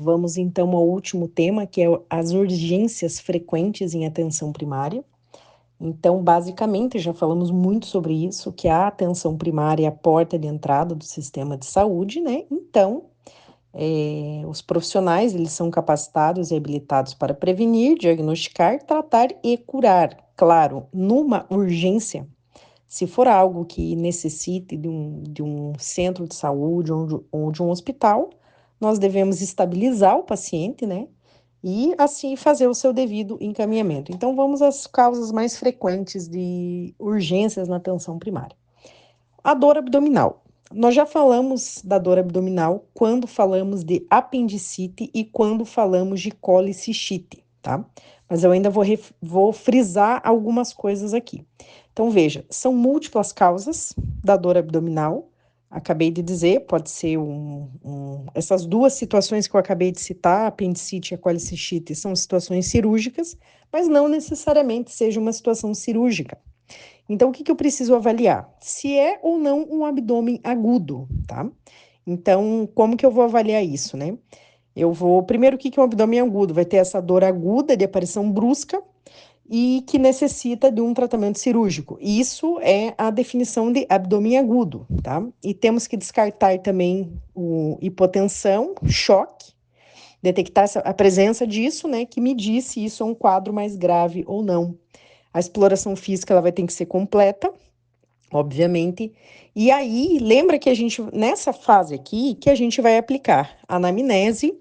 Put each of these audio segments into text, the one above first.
Vamos então ao último tema, que é as urgências frequentes em atenção primária. Então, basicamente, já falamos muito sobre isso, que a atenção primária é a porta de entrada do sistema de saúde, né? Então, os profissionais, eles são capacitados e habilitados para prevenir, diagnosticar, tratar e curar. Claro, numa urgência, se for algo que necessite de um centro de saúde ou de um hospital, nós devemos estabilizar o paciente, né? E assim fazer o seu devido encaminhamento. Então, vamos às causas mais frequentes de urgências na atenção primária. A dor abdominal. Nós já falamos da dor abdominal quando falamos de apendicite e quando falamos de colicistite, tá? Mas eu ainda vou frisar algumas coisas aqui. Então, veja, são múltiplas causas da dor abdominal. Acabei de dizer, pode ser essas duas situações que eu acabei de citar, a apendicite e a colicistite, são situações cirúrgicas, mas não necessariamente seja uma situação cirúrgica. Então, o que eu preciso avaliar? Se é ou não um abdômen agudo, tá? Então, como que eu vou avaliar isso, né? Primeiro, o que é um abdômen agudo? Vai ter essa dor aguda de aparição brusca e que necessita de um tratamento cirúrgico. Isso é a definição de abdômen agudo, tá? E temos que descartar também hipotensão, choque, detectar a presença disso, né? Que me diz se isso é um quadro mais grave ou não. A exploração física ela vai ter que ser completa, obviamente. E aí, lembra que nessa fase aqui, que a gente vai aplicar anamnese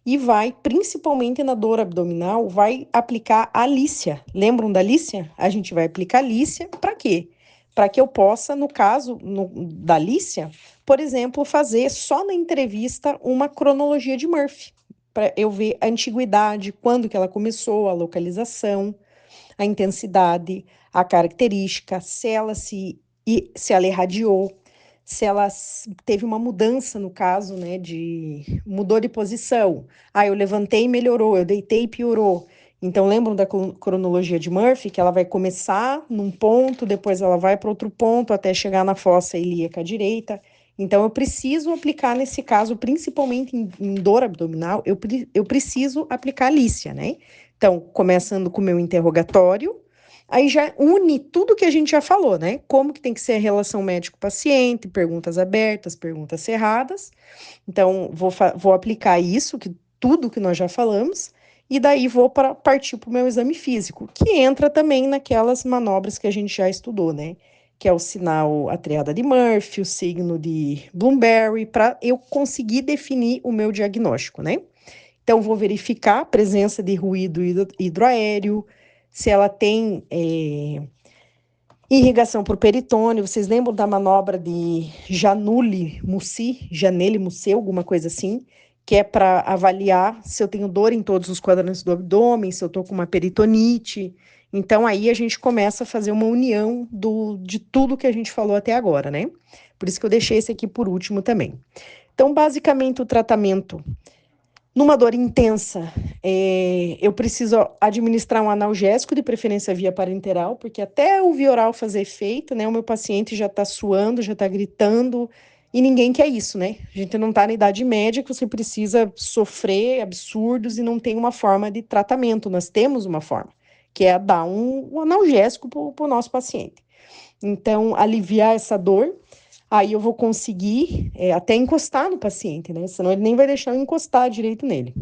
e vai, principalmente na dor abdominal, vai aplicar a lícia. Lembram da lícia? A gente vai aplicar a lícia para quê? Para que eu possa, no caso da lícia, por exemplo, fazer só na entrevista uma cronologia de Murphy, para eu ver a antiguidade, quando que ela começou, a localização, a intensidade, a característica, se ela irradiou, se ela teve uma mudança no caso, né, mudou de posição. Eu levantei e melhorou, eu deitei e piorou. Então, lembram da cronologia de Murphy, que ela vai começar num ponto, depois ela vai para outro ponto, até chegar na fossa ilíaca direita. Então, eu preciso aplicar, nesse caso, principalmente em dor abdominal, eu preciso aplicar a lícia, né? Então, começando com o meu interrogatório, aí já une tudo que a gente já falou, né? Como que tem que ser a relação médico-paciente, perguntas abertas, perguntas cerradas. Então, vou aplicar tudo que nós já falamos, e daí vou partir para o meu exame físico, que entra também naquelas manobras que a gente já estudou, né? Que é o sinal, a triada de Murphy, o signo de Bloomberry, para eu conseguir definir o meu diagnóstico, né? Então, vou verificar a presença de ruído hidroaéreo, se ela tem irrigação por peritônio. Vocês lembram da manobra de Janelle-Mussé, alguma coisa assim, que é para avaliar se eu tenho dor em todos os quadrantes do abdômen, se eu estou com uma peritonite. Então, aí a gente começa a fazer uma união de tudo que a gente falou até agora, né? Por isso que eu deixei esse aqui por último também. Então, basicamente, o tratamento numa dor intensa, eu preciso administrar um analgésico, de preferência via parenteral, porque até o via oral fazer efeito, né? O meu paciente já está suando, já está gritando, e ninguém quer isso, né? A gente não está na idade média que você precisa sofrer absurdos e não tem uma forma de tratamento. Nós temos uma forma, que é dar um analgésico para o nosso paciente. Então, aliviar essa dor. Aí eu vou conseguir até encostar no paciente, né? Senão ele nem vai deixar eu encostar direito nele.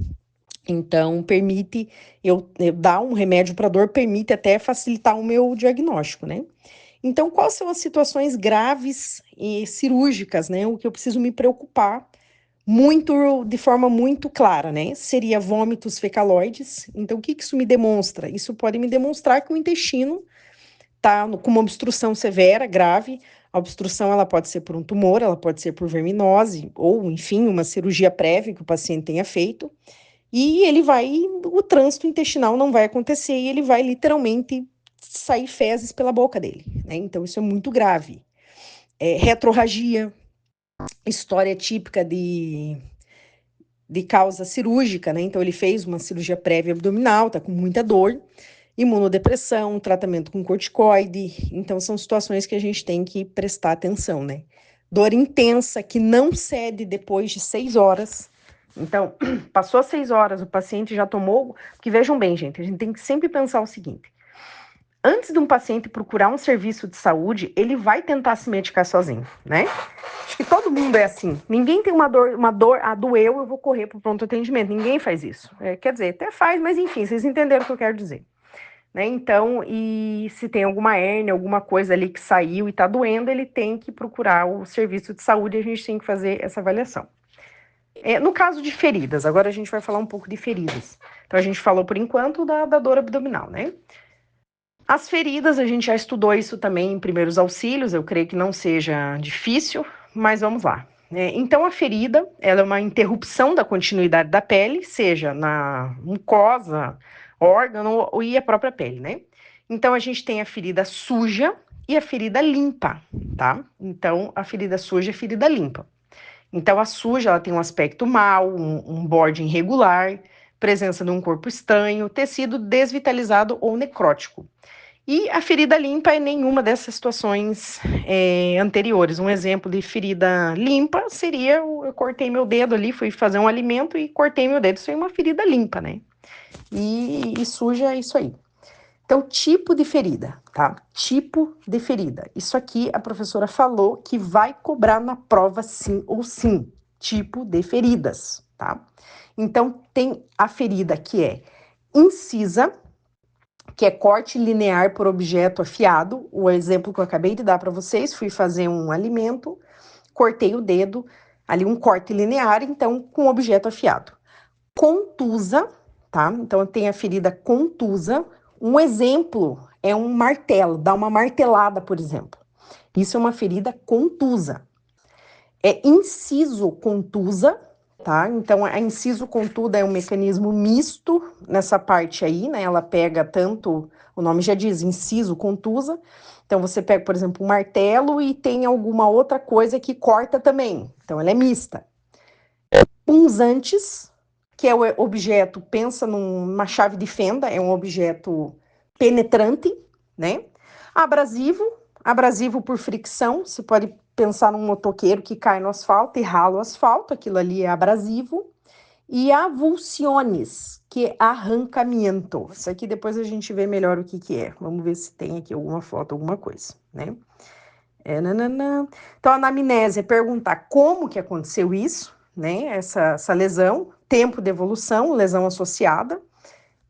Então, permite eu dar um remédio para dor, permite até facilitar o meu diagnóstico, né? Então, quais são as situações graves e cirúrgicas, né? O que eu preciso me preocupar de forma muito clara, né? Seria vômitos fecaloides. Então, o que isso me demonstra? Isso pode me demonstrar que o intestino tá com uma obstrução severa, grave. A obstrução ela pode ser por um tumor, ela pode ser por verminose, ou, enfim, uma cirurgia prévia que o paciente tenha feito. E o trânsito intestinal não vai acontecer e ele vai literalmente sair fezes pela boca dele, né? Então, isso é muito grave. Retrorragia, história típica de causa cirúrgica, né? Então, ele fez uma cirurgia prévia abdominal, tá com muita dor. Imunodepressão, tratamento com corticoide. Então, são situações que a gente tem que prestar atenção, né? Dor intensa que não cede depois de 6 horas. Então, passou 6 horas, o paciente já tomou... Porque vejam bem, gente, a gente tem que sempre pensar o seguinte. Antes de um paciente procurar um serviço de saúde, ele vai tentar se medicar sozinho, né? Acho que todo mundo é assim. Ninguém tem uma dor, doeu, eu vou correr para o pronto atendimento. Ninguém faz isso. Quer dizer, até faz, mas enfim, vocês entenderam o que eu quero dizer. Né? Então, e se tem alguma hérnia, alguma coisa ali que saiu e está doendo, ele tem que procurar o serviço de saúde e a gente tem que fazer essa avaliação. No caso de feridas, agora a gente vai falar um pouco de feridas. Então, a gente falou por enquanto da dor abdominal, né? As feridas, a gente já estudou isso também em primeiros auxílios, eu creio que não seja difícil, mas vamos lá. Então, a ferida, ela é uma interrupção da continuidade da pele, seja na mucosa, órgão e a própria pele, né? Então, a gente tem a ferida suja e a ferida limpa, tá? Então, a ferida suja é a ferida limpa. Então, a suja, ela tem um aspecto mau, um borde irregular, presença de um corpo estranho, tecido desvitalizado ou necrótico. E a ferida limpa é nenhuma dessas situações anteriores. Um exemplo de ferida limpa seria eu cortei meu dedo ali, fui fazer um alimento e cortei meu dedo. Isso é uma ferida limpa, né? E suja é isso aí. Então, tipo de ferida, tá? Tipo de ferida. Isso aqui a professora falou que vai cobrar na prova sim ou sim. Tipo de feridas, tá? Então, tem a ferida que é incisa, que é corte linear por objeto afiado. O exemplo que eu acabei de dar para vocês, fui fazer um alimento, cortei o dedo, ali um corte linear, então, com objeto afiado. Contusa, tá? Então, tem a ferida contusa. Um exemplo é um martelo, dá uma martelada, por exemplo. Isso é uma ferida contusa. Inciso contusa, tá? Então, a inciso contusa é um mecanismo misto nessa parte aí, né? Ela pega tanto, o nome já diz, inciso contusa. Então, você pega, por exemplo, um martelo e tem alguma outra coisa que corta também. Então, ela é mista. Punzantes, que é o objeto, pensa numa chave de fenda, é um objeto penetrante, né? Abrasivo por fricção, você pode pensar num motoqueiro que cai no asfalto e rala o asfalto, aquilo ali é abrasivo. E avulsiones, que é arrancamento. Isso aqui depois a gente vê melhor o que é. Vamos ver se tem aqui alguma foto, alguma coisa, né? Nananã. Então, a anamnese é perguntar como que aconteceu isso, né? Essa lesão, tempo de evolução, lesão associada.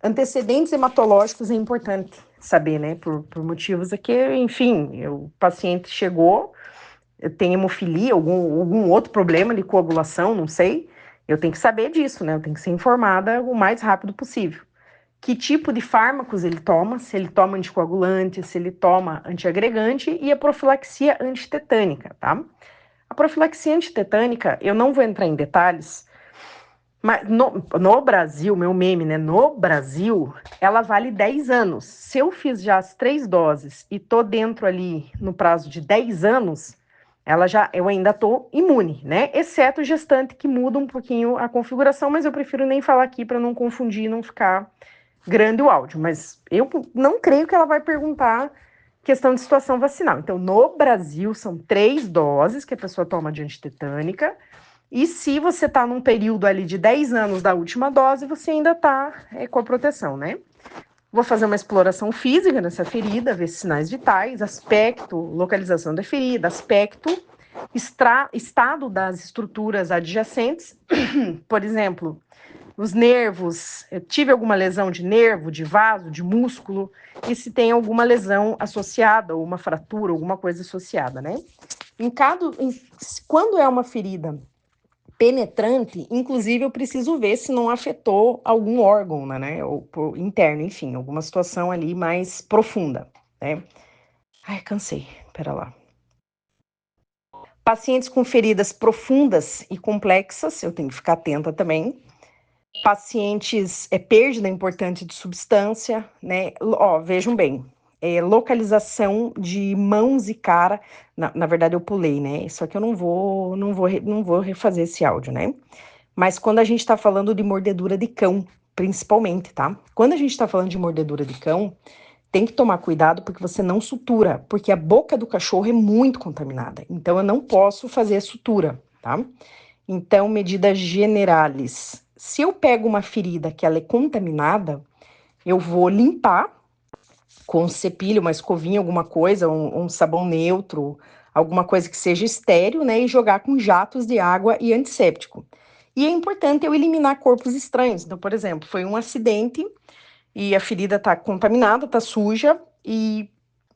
Antecedentes hematológicos é importante saber, né? Por motivos aqui, enfim, o paciente chegou, tem hemofilia, algum outro problema de coagulação, não sei. Eu tenho que saber disso, né? Eu tenho que ser informada o mais rápido possível. Que tipo de fármacos ele toma, se ele toma anticoagulante, se ele toma antiagregante e a profilaxia antitetânica, tá? A profilaxia antitetânica, eu não vou entrar em detalhes, mas no Brasil, meu meme, né? No Brasil, ela vale 10 anos. Se eu fiz já as 3 doses e tô dentro ali no prazo de 10 anos, eu ainda tô imune, né? Exceto gestante que muda um pouquinho a configuração, mas eu prefiro nem falar aqui para não confundir e não ficar grande o áudio. Mas eu não creio que ela vai perguntar questão de situação vacinal. Então, no Brasil, são 3 doses que a pessoa toma de antitetânica. E se você está num período ali de 10 anos da última dose, você ainda está com a proteção, né? Vou fazer uma exploração física nessa ferida, ver sinais vitais, aspecto, localização da ferida, aspecto, estado das estruturas adjacentes, por exemplo, os nervos, eu tive alguma lesão de nervo, de vaso, de músculo, e se tem alguma lesão associada, ou uma fratura, alguma coisa associada, né? Quando é uma ferida penetrante, inclusive eu preciso ver se não afetou algum órgão, né, ou interno, enfim, alguma situação ali mais profunda, né? Ai, cansei, pera lá. Pacientes com feridas profundas e complexas, eu tenho que ficar atenta também. Pacientes, perda importante de substância, né? Vejam bem, localização de mãos e cara, na verdade eu pulei, né? Só que eu não vou refazer esse áudio, né? Mas quando a gente tá falando de mordedura de cão, principalmente, tá? Quando a gente tá falando de mordedura de cão, tem que tomar cuidado porque você não sutura, porque a boca do cachorro é muito contaminada. Então eu não posso fazer sutura, tá? Então, medidas generales. Se eu pego uma ferida que ela é contaminada, eu vou limpar com cepilho, uma escovinha, alguma coisa, um sabão neutro, alguma coisa que seja estéril, né? E jogar com jatos de água e antisséptico. E é importante eu eliminar corpos estranhos. Então, por exemplo, foi um acidente e a ferida está contaminada, está suja e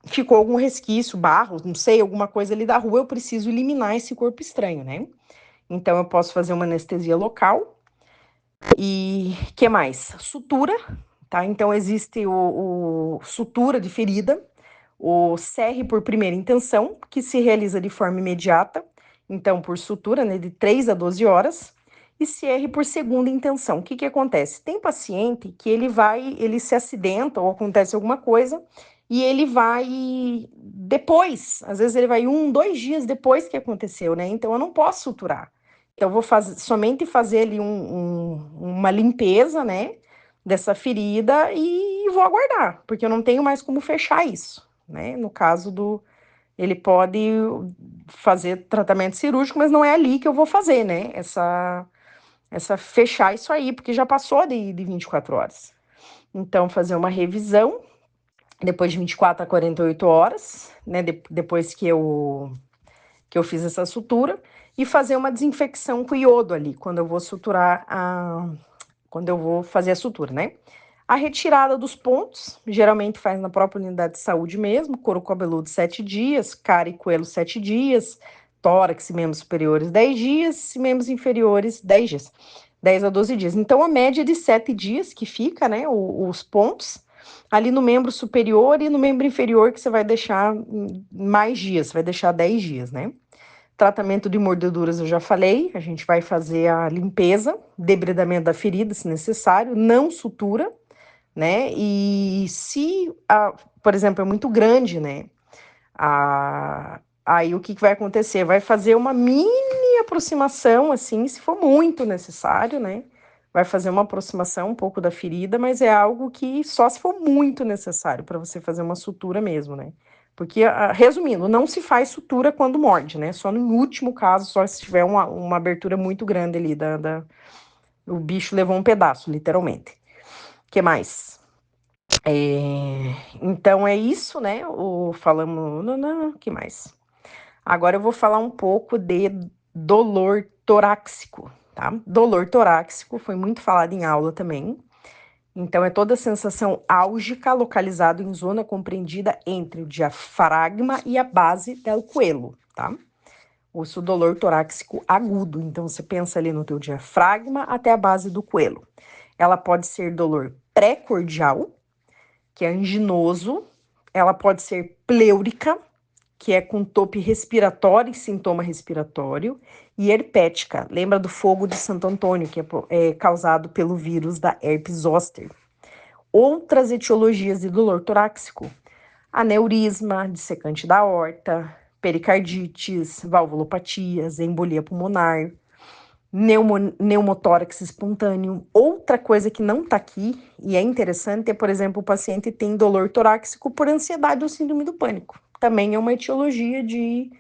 ficou algum resquício, barro, não sei, alguma coisa ali da rua, eu preciso eliminar esse corpo estranho, né? Então, eu posso fazer uma anestesia local. E que mais? Sutura, tá? Então, existe o sutura de ferida, o CR por primeira intenção, que se realiza de forma imediata, então, por sutura, né, de 3 a 12 horas, e CR por segunda intenção. O que que acontece? Tem paciente que ele se acidenta ou acontece alguma coisa, e ele vai depois, às vezes ele vai 1, 2 dias depois que aconteceu, né? Então, eu não posso suturar. Então, eu vou somente fazer ali uma limpeza, né, dessa ferida e vou aguardar, porque eu não tenho mais como fechar isso, né? No caso ele pode fazer tratamento cirúrgico, mas não é ali que eu vou fazer, né? Fechar isso aí, porque já passou de 24 horas. Então, fazer uma revisão depois de 24 a 48 horas, né? Depois que eu fiz essa sutura, e fazer uma desinfecção com iodo ali, quando eu vou suturar quando eu vou fazer a sutura, né? A retirada dos pontos, geralmente faz na própria unidade de saúde mesmo, couro cabeludo 7 dias, cara e coelho 7 dias, tórax e membros superiores 10 dias, e membros inferiores 10 dias, 10 a 12 dias. Então, a média é de 7 dias que fica, né, os pontos, ali no membro superior e no membro inferior que você vai deixar mais dias, você vai deixar 10 dias, né? Tratamento de mordeduras eu já falei, a gente vai fazer a limpeza, debridamento da ferida, se necessário, não sutura, né? E se, por exemplo, é muito grande, né? Aí o que vai acontecer? Vai fazer uma mini aproximação, assim, se for muito necessário, né? Vai fazer uma aproximação um pouco da ferida, mas é algo que só se for muito necessário para você fazer uma sutura mesmo, né? Porque, resumindo, não se faz sutura quando morde, né? Só no último caso, só se tiver uma abertura muito grande ali, o bicho levou um pedaço, literalmente. O que mais? Então é isso, né? Falamos. Não, que mais? Agora eu vou falar um pouco de dolor torácico, tá? Dolor torácico foi muito falado em aula também. Então, é toda a sensação álgica localizada em zona compreendida entre o diafragma e a base do coelho, tá? Osso dolor torácico agudo. Então, você pensa ali no teu diafragma até a base do coelho. Ela pode ser dolor pré-cordial, que é anginoso. Ela pode ser pleúrica, que é com tope respiratório e sintoma respiratório, e herpética. Lembra do fogo de Santo Antônio, que é causado pelo vírus da herpes zoster. Outras etiologias de dolor torácico: aneurisma, dissecante da aorta, pericardites, valvulopatias, embolia pulmonar, pneumotórax espontâneo. Outra coisa que não tá aqui e é interessante é, por exemplo, o paciente tem dolor torácico por ansiedade ou síndrome do pânico. Também é uma etiologia de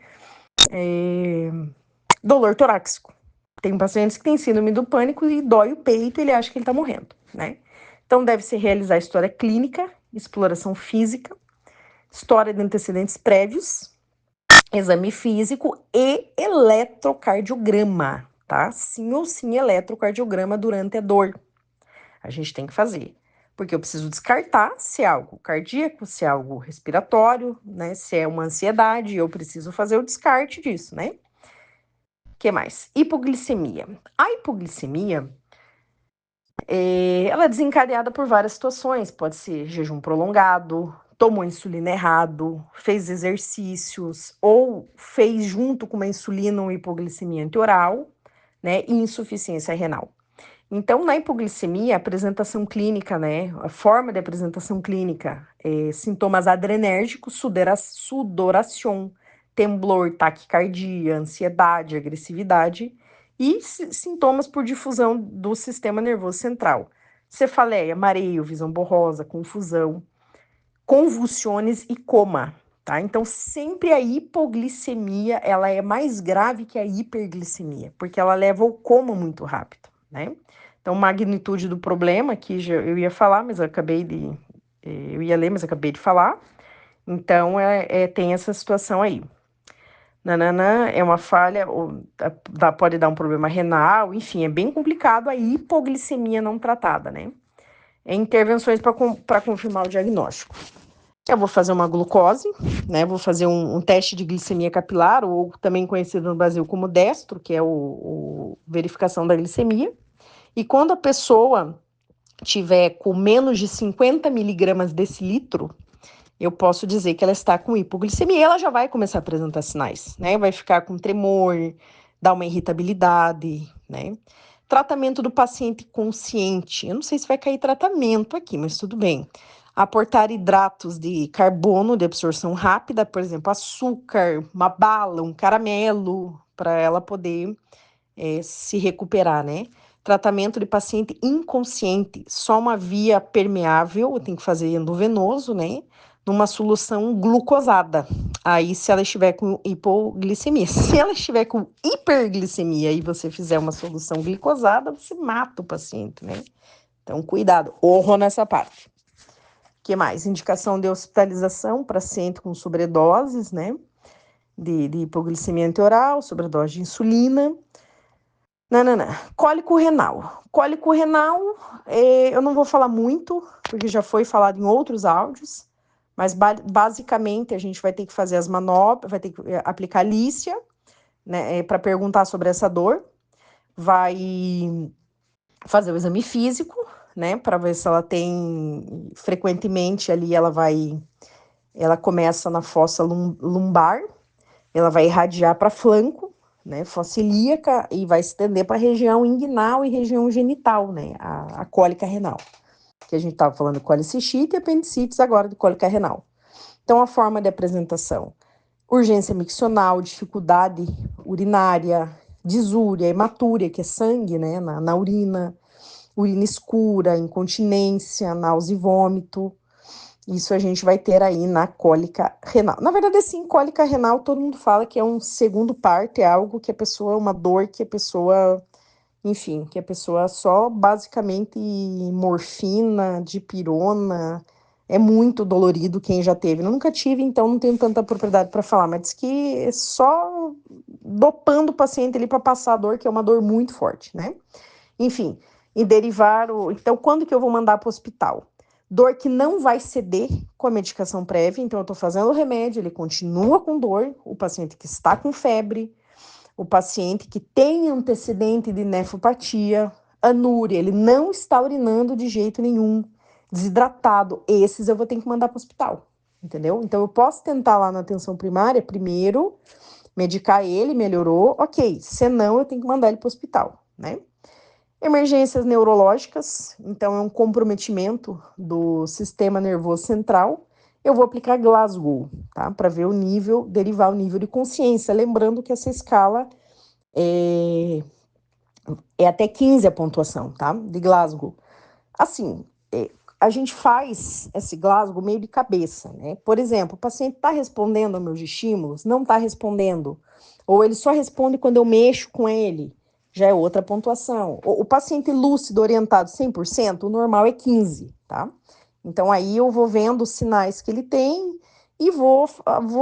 dolor torácico. Tem pacientes que têm síndrome do pânico e dói o peito e ele acha que ele tá morrendo, né? Então, deve-se realizar história clínica, exploração física, história de antecedentes prévios, exame físico e eletrocardiograma, tá? Sim ou sim, eletrocardiograma durante a dor. A gente tem que fazer. Porque eu preciso descartar se é algo cardíaco, se é algo respiratório, né? Se é uma ansiedade, eu preciso fazer o descarte disso, né? O que mais? Hipoglicemia. A hipoglicemia, ela é desencadeada por várias situações. Pode ser jejum prolongado, tomou insulina errado, fez exercícios ou fez junto com uma insulina uma hipoglicemia antioral, né, e insuficiência renal. Então, na hipoglicemia, a apresentação clínica, né, a forma de apresentação clínica, sintomas adrenérgicos, sudoração, temblor, taquicardia, ansiedade, agressividade e sintomas por difusão do sistema nervoso central. Cefaleia, mareio, visão borrosa, confusão, convulsões e coma. tá? Então, sempre a hipoglicemia, ela é mais grave que a hiperglicemia, porque ela leva ao coma muito rápido, né? Então, magnitude do problema, que eu ia falar, mas eu ia ler, mas acabei de falar. Então, tem essa situação aí. Nananã, é uma falha, pode dar um problema renal, enfim, é bem complicado a hipoglicemia não tratada, né? Intervenções para confirmar o diagnóstico. Eu vou fazer uma glucose, né? Vou fazer um teste de glicemia capilar, ou também conhecido no Brasil como destro, que é o verificação da glicemia. E quando a pessoa tiver com menos de 50 miligramas decilitro, eu posso dizer que ela está com hipoglicemia e ela já vai começar a apresentar sinais, né? Vai ficar com tremor, dar uma irritabilidade, né? Tratamento do paciente consciente. Eu não sei se vai cair tratamento aqui, mas tudo bem. Aportar hidratos de carbono de absorção rápida, por exemplo, açúcar, uma bala, um caramelo, para ela poder se recuperar, né? Tratamento de paciente inconsciente, só uma via permeável, tem que fazer endovenoso, né? Numa solução glucosada. Aí, se ela estiver com hipoglicemia, se ela estiver com hiperglicemia e você fizer uma solução glicosada, você mata o paciente, né? Então, cuidado, orro nessa parte. O que mais? Indicação de hospitalização para paciente com sobredoses, né? De hipoglicemia anteoral, sobredose de insulina. Não. Cólico renal. Cólico renal, eu não vou falar muito, porque já foi falado em outros áudios, mas basicamente a gente vai ter que fazer as manobras, vai ter que aplicar lícia, né, para perguntar sobre essa dor, vai fazer o exame físico, né, para ver se ela tem, frequentemente ali ela começa na fossa lumbar, ela vai irradiar para flanco, né, fossa ilíaca, e vai se estender para a região inguinal e região genital, né, a cólica renal. Que a gente estava falando de colicistite e apendicites, agora de cólica renal. Então, a forma de apresentação: urgência miccional, dificuldade urinária, disúria, hematúria, que é sangue, né, na urina escura, incontinência, náusea e vômito. Isso a gente vai ter aí na cólica renal. Na verdade, assim, cólica renal, todo mundo fala que é um segundo parto, é algo que a pessoa, uma dor que a pessoa, enfim, que a pessoa só basicamente morfina, dipirona, é muito dolorido quem já teve. Eu nunca tive, então não tenho tanta propriedade para falar, mas diz que é só dopando o paciente ali para passar a dor, que é uma dor muito forte, né? Enfim, e derivar o. Então, quando que eu vou mandar para o hospital? Dor que não vai ceder com a medicação prévia, então eu estou fazendo o remédio, ele continua com dor, o paciente que está com febre, o paciente que tem antecedente de nefropatia, anúria, ele não está urinando de jeito nenhum, desidratado, esses eu vou ter que mandar para o hospital, entendeu? Então eu posso tentar lá na atenção primária, primeiro, medicar ele, melhorou, ok, senão eu tenho que mandar ele para o hospital, né? Emergências neurológicas, então é um comprometimento do sistema nervoso central. Eu vou aplicar Glasgow, tá? Para ver o nível, derivar o nível de consciência. Lembrando que essa escala é até 15 a pontuação, tá? De Glasgow. Assim, a gente faz esse Glasgow meio de cabeça, né? Por exemplo, o paciente está respondendo aos meus estímulos, não está respondendo, ou ele só responde quando eu mexo com ele, já é outra pontuação. O paciente lúcido orientado 100%, o normal é 15, tá? Então, aí eu vou vendo os sinais que ele tem e vou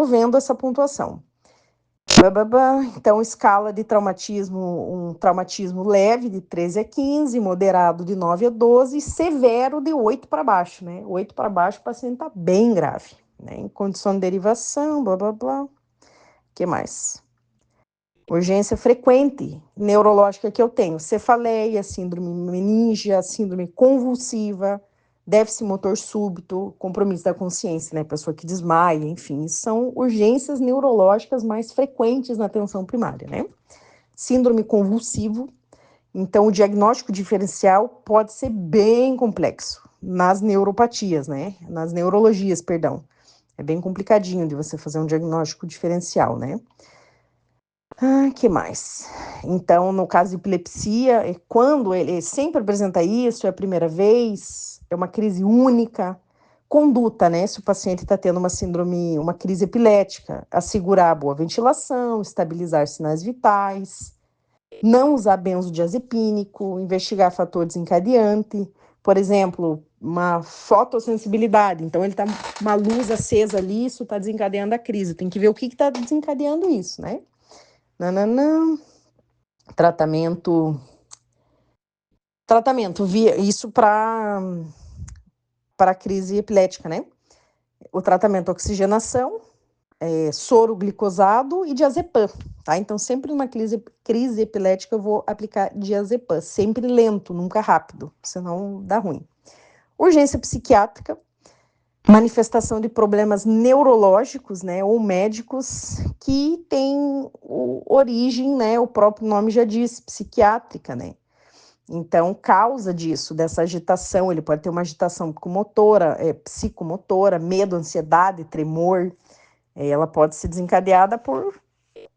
vendo essa pontuação. Então, escala de traumatismo, um traumatismo leve de 13 a 15, moderado de 9 a 12 e severo de 8 para baixo, né? 8 para baixo, o paciente está bem grave, né? Em condição de derivação, O que mais? Urgência frequente neurológica que eu tenho: cefaleia, síndrome meningia, síndrome convulsiva, déficit motor súbito, compromisso da consciência, né? Pessoa que desmaia, enfim, são urgências neurológicas mais frequentes na atenção primária, né? Síndrome convulsivo, então o diagnóstico diferencial pode ser bem complexo nas neuropatias, né? Nas neurologias, perdão. É bem complicadinho de você fazer um diagnóstico diferencial, né? Que mais? Então, no caso de epilepsia, quando ele sempre apresenta isso, é a primeira vez, é uma crise única, Conduta, né? Se o paciente está tendo uma síndrome, uma crise epilética, assegurar a boa ventilação, estabilizar sinais vitais, não usar benzodiazepínico, investigar fator desencadeante, por exemplo, uma fotossensibilidade. Então, ele está uma luz acesa ali, isso está desencadeando a crise. Tem que ver o que está desencadeando isso, né? Nananã. Tratamento, isso para crise epilética, né? O tratamento oxigenação, soro glicosado e diazepam, tá? Então, sempre numa crise epilética eu vou aplicar diazepam, sempre lento, nunca rápido, senão dá ruim. Urgência psiquiátrica, manifestação de problemas neurológicos, né, ou médicos que têm origem, né, o próprio nome já diz, psiquiátrica, né? Então, causa disso, dessa agitação, ele pode ter uma agitação psicomotora, medo, ansiedade, tremor. Ela pode ser desencadeada por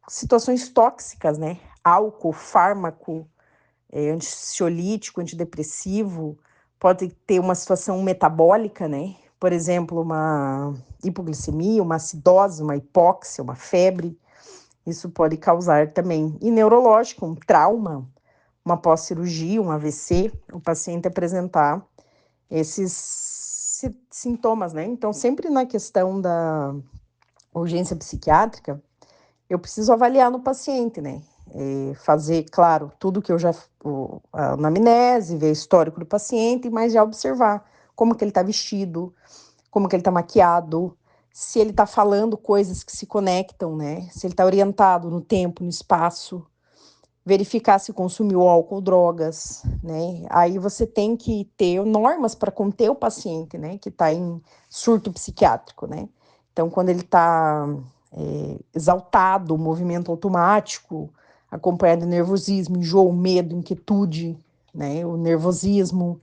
situações tóxicas, né? Álcool, fármaco, ansiolítico, antidepressivo. Pode ter uma situação metabólica, né? Por exemplo, uma hipoglicemia, uma acidose, uma hipóxia, uma febre. Isso pode causar também. E neurológico, um trauma, uma pós-cirurgia, um AVC, o paciente apresentar esses sintomas, né? Então, sempre na questão da urgência psiquiátrica, eu preciso avaliar no paciente, né? Fazer, claro, tudo que eu já... a anamnese, ver o histórico do paciente, mas já observar como que ele está vestido, como que ele está maquiado, se ele está falando coisas que se conectam, né? Se ele está orientado no tempo, no espaço, verificar se consumiu álcool ou drogas, né? Aí você tem que ter normas para conter o paciente, né? Que está em surto psiquiátrico, né? Então, quando ele está exaltado, movimento automático, acompanhado de nervosismo, enjoo, medo, inquietude, né? O nervosismo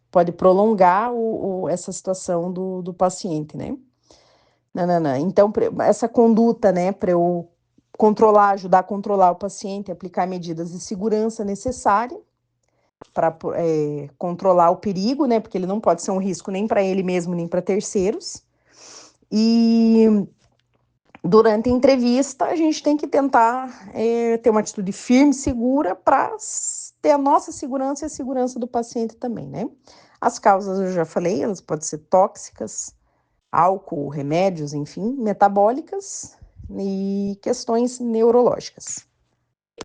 pode prolongar essa situação do paciente, né? Não. Então, essa conduta, né, para eu controlar, ajudar a controlar o paciente, aplicar medidas de segurança necessárias para controlar o perigo, né, porque ele não pode ser um risco nem para ele mesmo, nem para terceiros. E durante a entrevista, a gente tem que tentar ter uma atitude firme, segura, para ter a nossa segurança e a segurança do paciente também, né? As causas eu já falei, elas podem ser tóxicas, álcool, remédios, enfim, metabólicas e questões neurológicas.